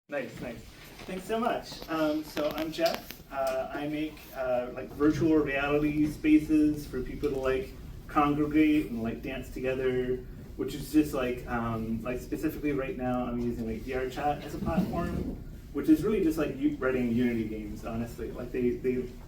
Nice, nice. Thanks so much. So I'm Jeff. I make like virtual reality spaces for people to like congregate and like dance together, which is just like specifically right now I'm using like VRChat as a platform, which is really just like writing Unity games. Honestly, like they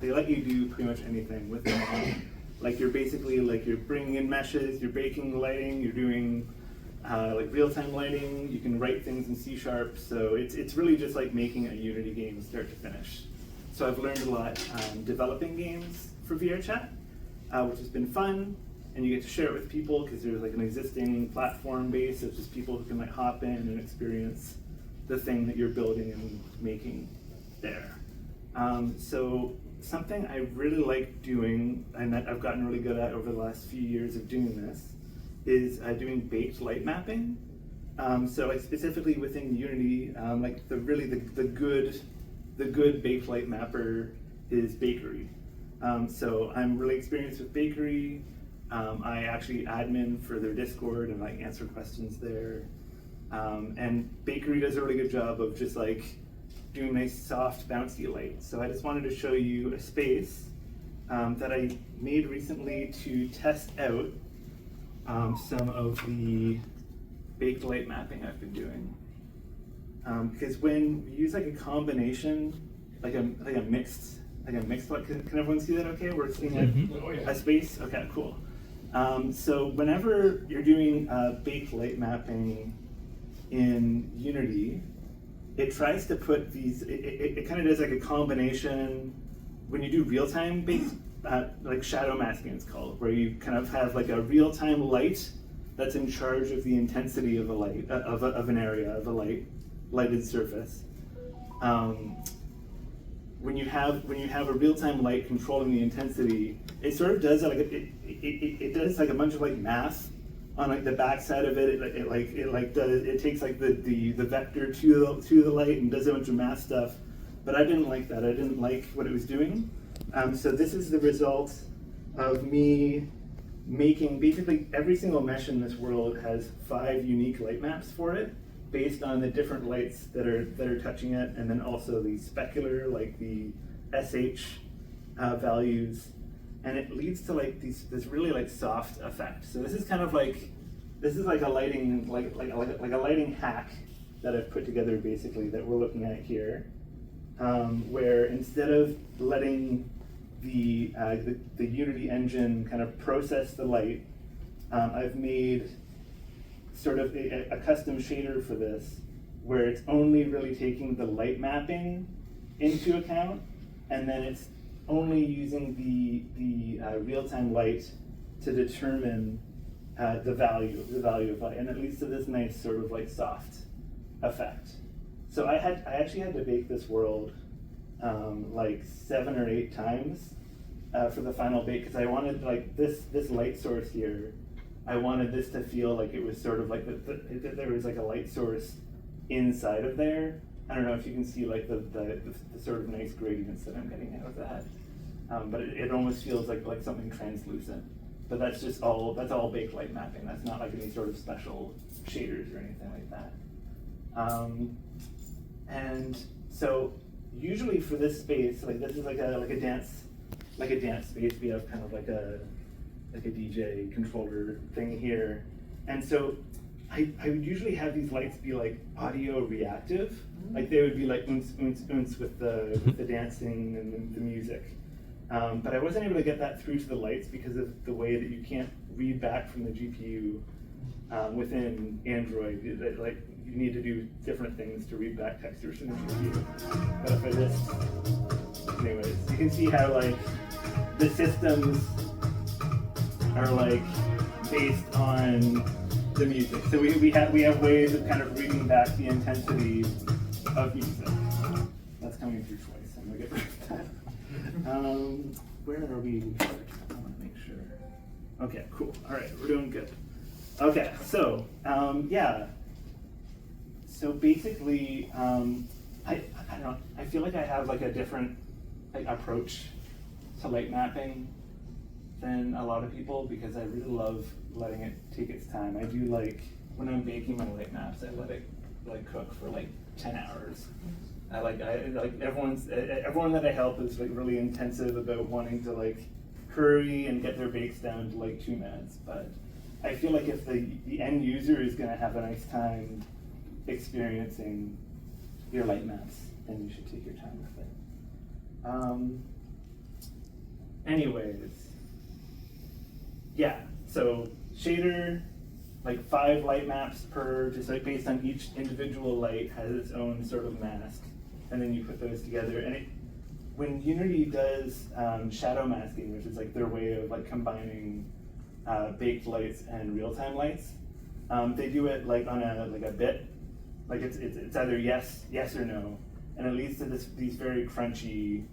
let you do pretty much anything with them. Like you're basically like you're bringing in meshes, you're baking lighting, you're doing like real-time lighting. You can write things in C#, so it's really just like making a Unity game start to finish. So I've learned a lot developing games for VRChat, which has been fun, and you get to share it with people because there's like an existing platform base of just people who can like hop in and experience the thing that you're building and making there. So something I really like doing, and that I've gotten really good at over the last few years of doing this, is doing baked light mapping. So like specifically within Unity, like the good baked light mapper is Bakery. So I'm really experienced with Bakery. I actually admin for their Discord and like answer questions there. And Bakery does a really good job of just like doing nice soft bouncy light. So I just wanted to show you a space that I made recently to test out some of the baked light mapping I've been doing. Because when we use like a combination, like a mixed light, can everyone see that okay? We're seeing like a space? Okay, cool. So whenever you're doing baked light mapping in Unity, it tries to put these, it kind of does like a combination. When you do real-time baked, like shadow masking it's called, where you kind of have like a real-time light that's in charge of the intensity of a light, of an area, of a lighted surface. When you have a real-time light controlling the intensity, it sort of does like it does like a bunch of like math on like the backside of it. It takes like the vector to the light and does a bunch of math stuff. But I didn't like that. I didn't like what it was doing. So this is the result of me making basically every single mesh in this world has 5 unique light maps for it, based on the different lights that are touching it, and then also the specular, like the SH values, and it leads to like this really like soft effect. So this is kind of like a lighting like a lighting hack that I've put together basically that we're looking at here, where instead of letting the Unity engine kind of process the light, I've made sort of a custom shader for this, where it's only really taking the light mapping into account, and then it's only using the real-time light to determine the value of light, and it leads to this nice sort of like soft effect. So I actually had to bake this world like 7 or 8 times for the final bake, because I wanted like this light source here. I wanted this to feel like it was sort of like that there was like a light source inside of there. I don't know if you can see like the sort of nice gradients that I'm getting out of that, but it almost feels like something translucent. But that's all baked light mapping. That's not like any sort of special shaders or anything like that. And so usually for this space, like this is like a dance space. We have kind of like a DJ controller thing here, and so I would usually have these lights be like audio reactive, like they would be like oons oons oons with the dancing and the music. But I wasn't able to get that through to the lights because of the way that you can't read back from the GPU within Android. Like you need to do different things to read back textures from the GPU. But if I just, anyways, you can see how like the systems are like based on the music. So we have ways of kind of reading back the intensity of music. That's coming through twice. I'm gonna get rid of that. Where are we? I want to make sure. Okay, cool. All right, we're doing good. Okay, so yeah. So basically, I don't know. I feel like I have like a different like approach to light mapping than a lot of people, because I really love letting it take its time. I do like when I'm baking my light maps, I let it like cook for like 10 hours. I like everyone that I help is like really intensive about wanting to like hurry and get their bakes down to like 2 minutes. But I feel like if the end user is going to have a nice time experiencing your light maps, then you should take your time with it. Anyways, yeah, so shader, like 5 light maps per, just like based on each individual light has its own sort of mask, and then you put those together. And when Unity does shadow masking, which is like their way of like combining baked lights and real-time lights, they do it like on a bit, like it's either yes or no, and it leads to these very crunchy,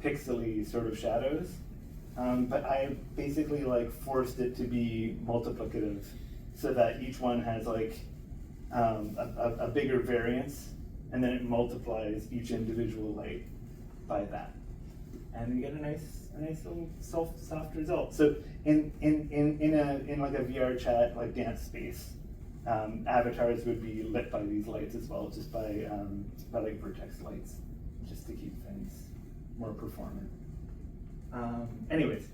pixely sort of shadows. But I basically like forced it to be multiplicative, so that each one has like a bigger variance, and then it multiplies each individual light by that, and you get a nice little soft result. So in like a VR chat like dance space, avatars would be lit by these lights as well, just by like vertex lights, just to keep things more performant. Anyways,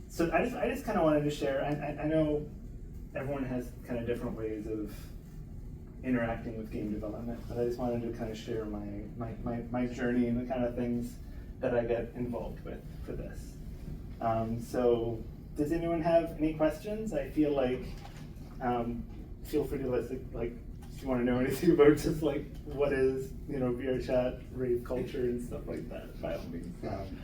so I just kind of wanted to share. I know everyone has kind of different ways of interacting with game development, but I just wanted to kind of share my journey and the kind of things that I get involved with for this. So does anyone have any questions? I feel like feel free to listen, like if you want to know anything about just like what is VR chat, rave culture and stuff like that, by all means.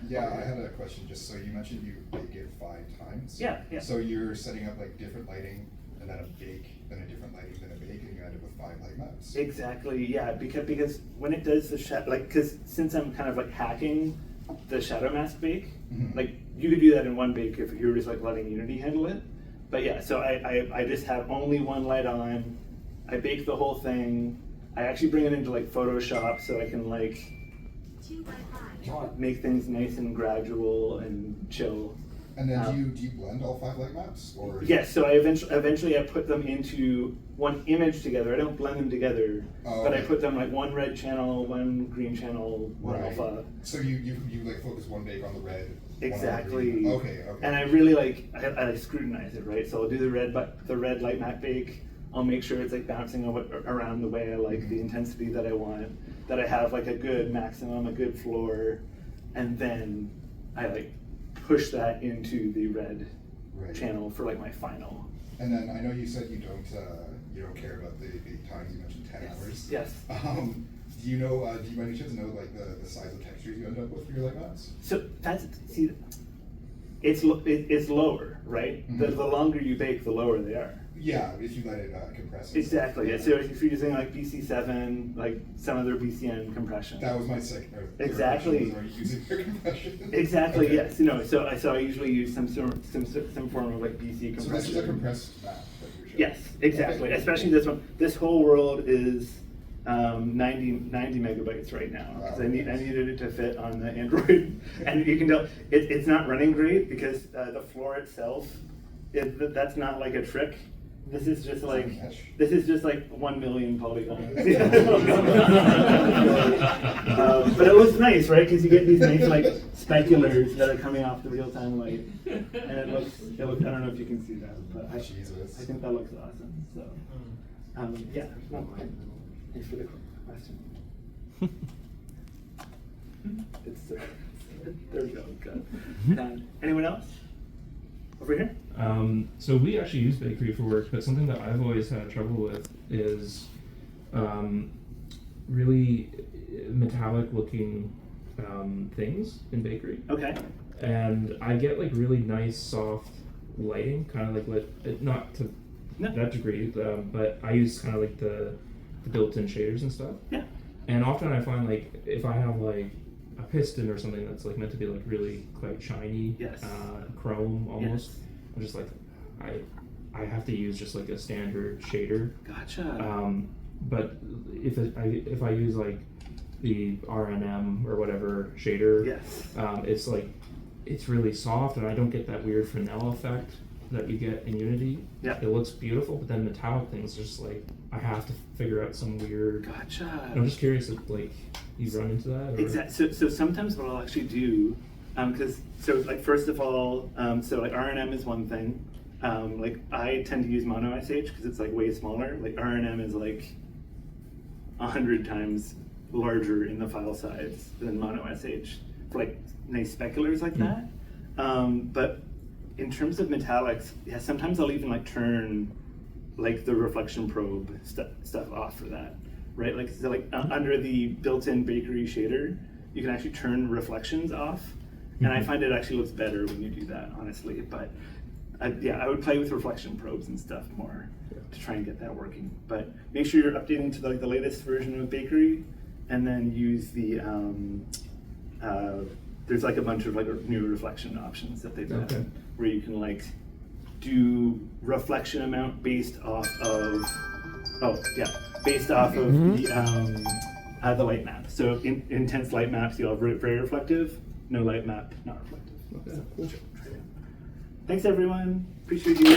Yeah, I had a question. Just so you mentioned you bake it 5 times. Yeah. So you're setting up like different lighting, and then a bake, then a different lighting, then a bake, and you end up with 5 light maps. Exactly. Yeah, because when it does the because since I'm kind of like hacking the shadow mask bake, like you could do that in one bake if you were just like letting Unity handle it. But yeah, so I just have only one light on. I bake the whole thing. I actually bring it into like Photoshop so I can like make things nice and gradual and chill. And then do you blend all 5 light maps, or? Yes. So I eventually I put them into one image together. I don't blend them together, but I put them like one red channel, one green channel, one alpha. So you like focus one bake on the red. Exactly. Okay. And I really like I scrutinize it, right? So I'll do the red light map bake. I'll make sure it's like bouncing around the way I like, the intensity that I want, that I have like a good maximum, a good floor, and then I like push that into the red channel for like my final. And then I know you said you don't care about the times. You mentioned 10 hours. Yes. Do you by any chance know like the size of textures you end up with for your light maps? So it's lower, right? The longer you bake, the lower they are. Yeah, if you let it compress. Exactly. Yeah. So if you're using like BC7, like some of their BCN compression. That was my second. Exactly. Are you using their compression? Exactly. Okay. Yes. So I usually use some form of like BC compression. So this is a compressed map that you're showing. Yes. Exactly. Okay. Especially this one. This whole world is 90 megabytes right now, because I needed it to fit on the Android, and you can tell it's not running great because the floor itself, that's not like a trick. This is just like 1 million polygons. But it looks nice, right? Because you get these nice like speculars that are coming off the real-time light, and it looks. I don't know if you can see that, but I think that looks awesome. So, yeah. Thanks for the question. There we go. Good. Anyone else? Over here? So we actually use bakery for work, but something that I've always had trouble with is really metallic looking things in bakery. Okay. And I get like really nice soft lighting, kind of like not to that degree, but I use kind of like the built-in shaders and stuff. Yeah. And often I find like if I have like a piston or something that's like meant to be like really quite shiny, chrome almost, I'm just like I have to use just like a standard shader. Gotcha. But if I use like the RNM or whatever shader, it's like it's really soft and I don't get that weird Fresnel effect that you get in Unity, Yeah. it looks beautiful, but then metallic things just like I have to figure out some weird. Gotcha. I'm just curious if like you run into that. Or... Exactly. So sometimes what I'll actually do, because first of all, so like RNM is one thing. Like I tend to use mono SH because it's like way smaller. Like RNM is like 100 times larger in the file size than mono SH for like nice speculars like that. But in terms of metallics, yeah, sometimes I'll even like turn like the reflection probe stuff off for that, right? Like so like under the built-in bakery shader, you can actually turn reflections off, and I find it actually looks better when you do that, honestly. But I would play with reflection probes and stuff more to try and get that working. But make sure you're updating to like the latest version of bakery, and then use the there's like a bunch of like new reflection options that they've done where you can like do reflection amount based off of the light map. So in intense light maps you'll have very reflective, no light map not reflective. Okay, cool. Thanks everyone, appreciate you.